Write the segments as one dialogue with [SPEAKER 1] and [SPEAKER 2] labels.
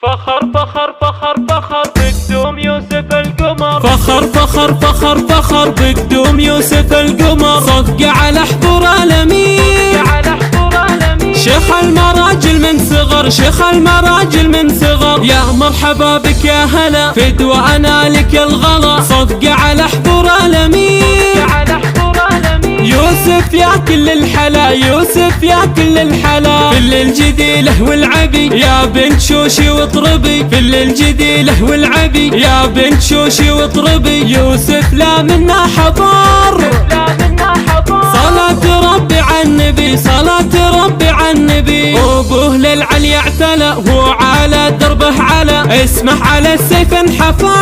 [SPEAKER 1] فخر فخر فخر فخر بقدوم يوسف القمر.
[SPEAKER 2] فخر فخر فخر فخر بقدوم يوسف القمر. صدق على حضور الأمير، شيخ المراجل من صغر، شيخ المراجل من صغر. يا مرحبا بك يا هلا فدوى أنا لك الغلا. صدق على حضور الأمير، يوسف يا كل الحلا، يوسف يا كل الحلا. فل الجديله والعبي يا بنت شوشي واطربي، فل الجديله والعبي يا بنت شوشي واطربي. يوسف لا منا حضر، صلاة ربي عالنبي، صلاة ربي عالنبي. أبوه للعلي اعتلى وعلى دربه على، اسمح على السيف انحفر.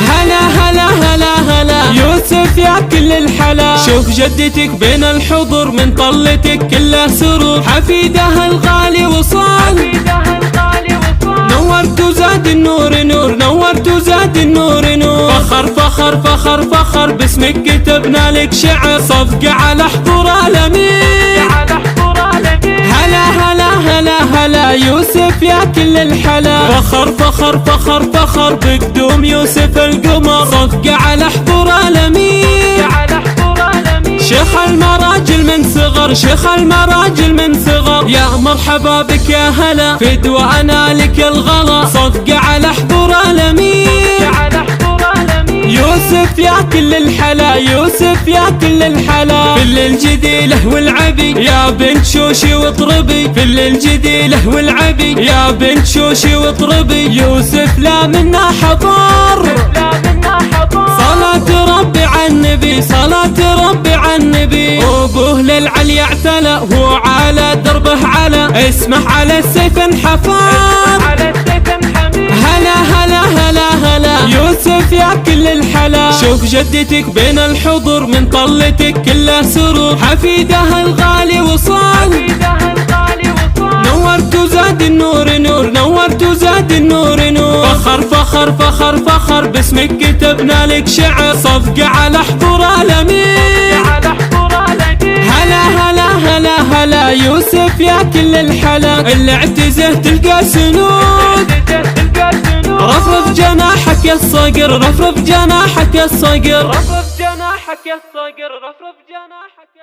[SPEAKER 2] هلا هلا هلا هلا يوسف يا كل الحلا. شوف جدتك بين الحضور من طلتك كله سرور. حفيدها الغالي وصال، نورت وزاد النور نور، نورت وزاد النور نور. فخر فخر فخر فخر باسمك كتبنا لك شعر. صفقة على حضور الأمير، هلا هلا هلا هلا يوسف يا كل الحلا. فخر فخر فخر فخر بقدوم يوسف القمر. صدق على حضور الأمير، شيخ المراجل من صغر، شيخ المراجل من صغر. يا مرحبا بك يا هلا فدوى أنا لك الغلا. صدق على حضور الأمير، يوسف يا كل الحلا، يوسف يا كل الحلا. فل الجديله والعبي يا بنت شوشي واطربي، فل الجديله والعبي يا بنت شوشي واطربي. يوسف لا منا حضر، صلاة ربي عالنبي، صلاة ربي عالنبي. أبوه للعلي اعتلى وعلى دربه على، اسمح على السيف انحفر. هلا هلا هلا هلا يوسف يا كل الحلا. شوف جدتك بين الحضور من طلتك كله سرور. حفيدها الغالي وصال، نورت وزاد النور نور، نورت وزاد النور نور. فخر فخر فخر فخر باسمك كتبنا لك شعر. صفقة على حضور الأمير، هلا هلا هلا هلا يوسف يا كل الحلا. اللي اعتزه تلقى سنود، رفرف جناحك يا الصقر، رفرف جناحك يا الصقر،
[SPEAKER 1] رفرف جناحك يا الصقر، رفرف جناحك.